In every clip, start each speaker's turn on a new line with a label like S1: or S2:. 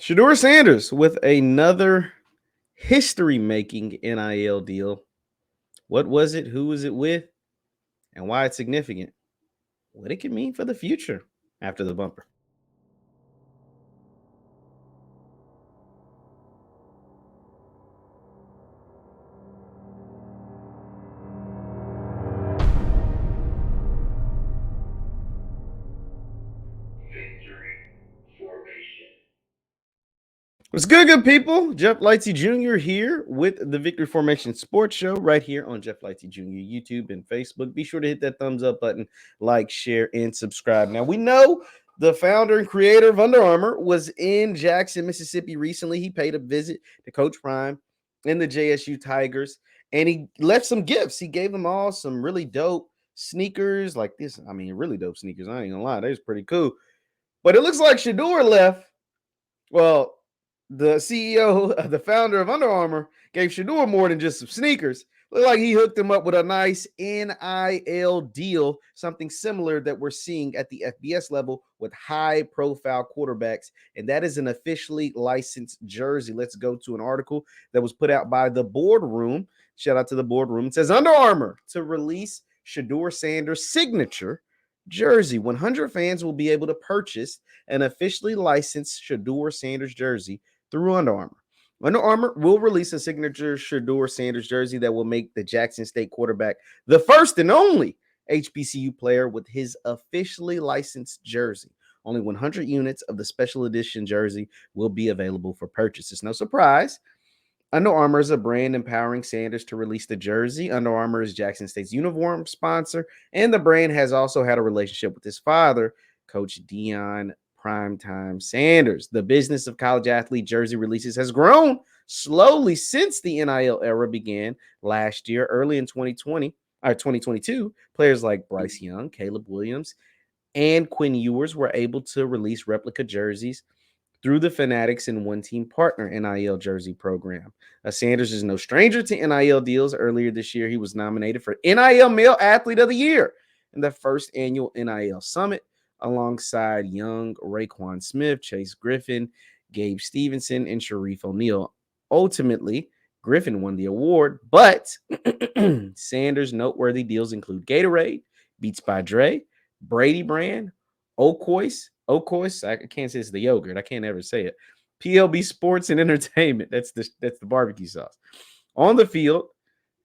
S1: Shedeur Sanders with another history-making NIL deal. What was it? Who was it with? And why it's significant? What it can mean for the future after the bumper. What's good people? JeffLightsyJr. here with the Victory Formation Sports Show right here on JeffLightsy Jr. YouTube and Facebook. Be sure to hit that thumbs up button, like, share, and subscribe. Now, we know the founder and creator of Under Armour was in Jackson, Mississippi recently. He paid a visit to Coach Prime and the JSU Tigers, and he left some gifts. He gave them all some really dope sneakers like this. I mean, really dope sneakers. I ain't gonna lie. They was pretty cool. But it looks like Shedeur left. Well, the CEO, the founder of Under Armour, gave Shedeur more than just some sneakers. Looked like he hooked him up with a nice NIL deal, something similar that we're seeing at the FBS level with high-profile quarterbacks, and that is an officially licensed jersey. Let's go to an article that was put out by the Boardroom. Shout out to the Boardroom. It says Under Armour to release Shedeur Sanders' signature jersey. 100 fans will be able to purchase an officially licensed Shedeur Sanders jersey through Under Armour. Under Armour will release a signature Shedeur Sanders jersey that will make the Jackson State quarterback the first and only HBCU player with his officially licensed jersey. Only 100 units of the special edition jersey will be available for purchase. It's no surprise. Under Armour is a brand empowering Sanders to release the jersey. Under Armour is Jackson State's uniform sponsor, and the brand has also had a relationship with his father, Coach Deion Primetime Sanders. The business of college athlete jersey releases has grown slowly since the NIL era began last year. Early in 2022, players like Bryce Young, Caleb Williams, and Quinn Ewers were able to release replica jerseys through the Fanatics and One Team Partner NIL jersey program. Sanders is no stranger to NIL deals. Earlier this year, he was nominated for NIL Male Athlete of the Year in the first annual NIL Summit alongside Young, Raekwon Smith, Chase Griffin, Gabe Stevenson, and Sharif O'Neal. Ultimately, Griffin won the award, but Sanders' noteworthy deals include Gatorade, Beats by Dre, Brady Brand, Okois, I can't say it's the yogurt. I can't ever say it. PLB Sports and Entertainment. That's the barbecue sauce. On the field,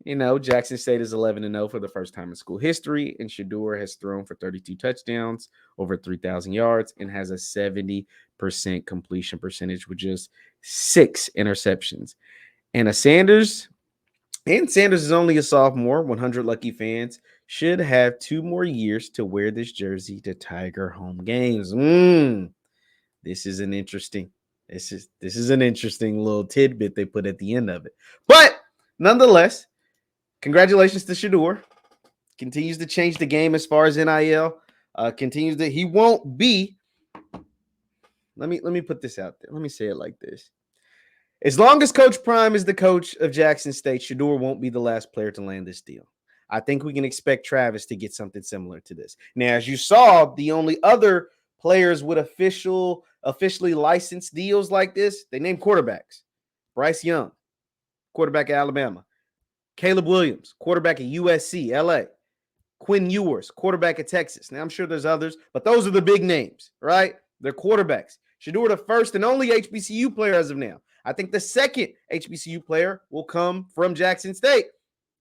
S1: Jackson State is 11-0 for the first time in school history, and Shedeur has thrown for 32 touchdowns, over 3,000 yards, and has a 70% completion percentage with just 6 interceptions. And Sanders is only a sophomore. 100 lucky fans should have 2 more years to wear this jersey to Tiger home games. This is an interesting little tidbit they put at the end of it. But nonetheless, congratulations to Shedeur. Continues to change the game as far as NIL. He won't be. Let me put this out there. Let me say it like this. As long as Coach Prime is the coach of Jackson State, Shedeur won't be the last player to land this deal. I think we can expect Travis to get something similar to this. Now, as you saw, the only other players with officially licensed deals like this, they named quarterbacks. Bryce Young, quarterback at Alabama. Caleb Williams, quarterback at USC, LA. Quinn Ewers, quarterback at Texas. Now, I'm sure there's others, but those are the big names, right? They're quarterbacks. Shedeur, the first and only HBCU player as of now. I think the second HBCU player will come from Jackson State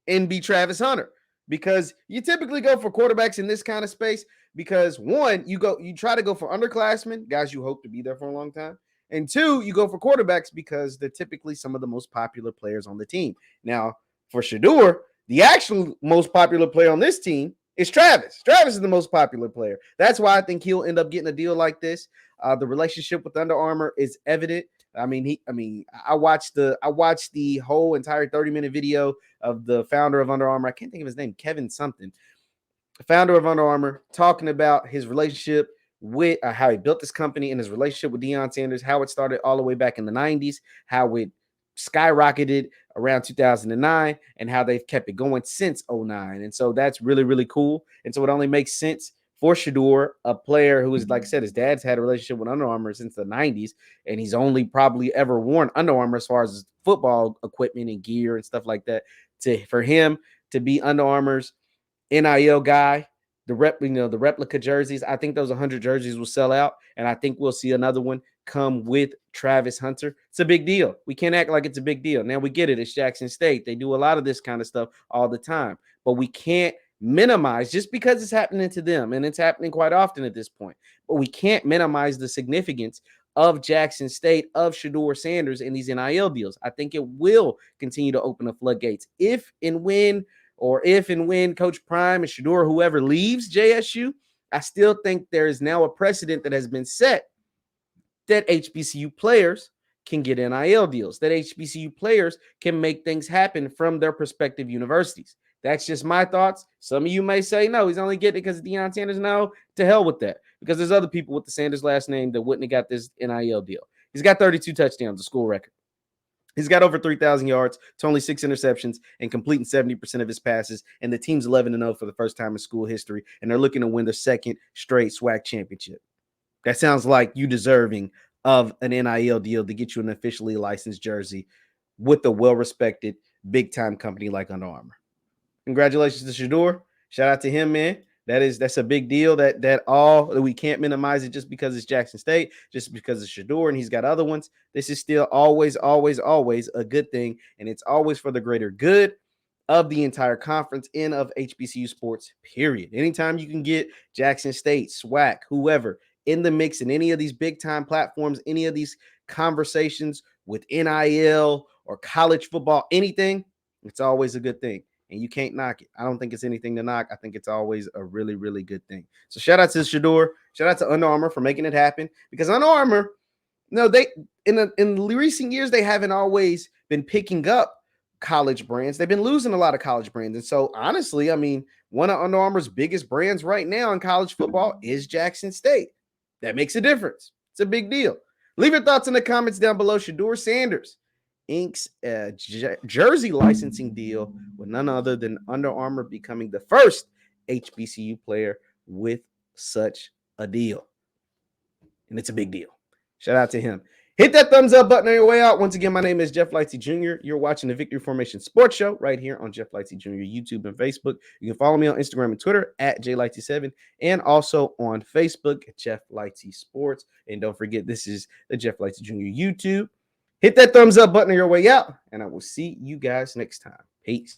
S1: and be Travis Hunter, because you typically go for quarterbacks in this kind of space because, one, you try to go for underclassmen, guys you hope to be there for a long time, and two, you go for quarterbacks because they're typically some of the most popular players on the team. Now, for Shedeur, the actual most popular player on this team is Travis. Travis is the most popular player. That's why I think he'll end up getting a deal like this. The relationship with Under Armour is evident. I watched the whole entire 30-minute video of the founder of Under Armour. I can't think of his name, Kevin something. The founder of Under Armour, talking about his relationship with how he built this company and his relationship with Deion Sanders, how it started all the way back in the 90s, how it skyrocketed around 2009, and how they've kept it going since 2009. And so that's really, really cool. And so it only makes sense for Shedeur, a player who is, like I said, his dad's had a relationship with Under Armour since the 90s, and he's only probably ever worn Under Armour as far as football equipment and gear and stuff like that. For him to be Under Armour's NIL guy, the replica jerseys. I think those 100 jerseys will sell out, and I think we'll see another one come with Travis Hunter. It's a big deal. We can't act like it's a big deal. Now we get it. It's Jackson State. They do a lot of this kind of stuff all the time, but we can't minimize just because it's happening to them, and it's happening quite often at this point. But we can't minimize the significance of Jackson State, of Shedeur Sanders in these NIL deals. I think it will continue to open the floodgates if and when Coach Prime and Shedeur, whoever leaves JSU. I still think there is now a precedent that has been set that HBCU players can get NIL deals, that HBCU players can make things happen from their prospective universities. That's just my thoughts. Some of you may say, no, he's only getting it because of Deion Sanders. No, to hell with that. Because there's other people with the Sanders last name that wouldn't have got this NIL deal. He's got 32 touchdowns, a school record. He's got over 3,000 yards to only 6 interceptions and completing 70% of his passes. And the team's 11-0 for the first time in school history. And they're looking to win their second straight SWAC championship. That sounds like you deserving of an NIL deal to get you an officially licensed jersey with a well-respected big-time company like Under Armour. Congratulations to Shedeur. Shout out to him, man. That's a big deal. That we can't minimize it just because it's Jackson State, just because it's Shedeur and he's got other ones. This is still always a good thing, and it's always for the greater good of the entire conference and of HBCU sports, period. Anytime you can get Jackson State, SWAC, whoever in the mix in any of these big time platforms, any of these conversations with NIL or college football, anything, it's always a good thing. And you can't knock it. I don't think it's anything to knock. I think it's always a really, really good thing. So shout out to Shedeur. Shout out to Under Armour for making it happen. Because Under Armour, they in recent years, they haven't always been picking up college brands. They've been losing a lot of college brands. And so honestly, I mean, one of Under Armour's biggest brands right now in college football is Jackson State. That makes a difference. It's a big deal. Leave your thoughts in the comments down below. Shedeur Sanders inks a jersey licensing deal with none other than Under Armour, becoming the first HBCU player with such a deal. And it's a big deal. Shout out to him. Hit that thumbs up button on your way out. Once again, my name is Jeff Lightsy Jr. You're watching the Victory Formation Sports Show right here on Jeff Lightsy Jr. YouTube and Facebook. You can follow me on Instagram and Twitter at JLightsy7 and also on Facebook at Jeff Lightsy Sports. And don't forget, this is the Jeff Lightsy Jr. YouTube. Hit that thumbs up button on your way out, and I will see you guys next time. Peace.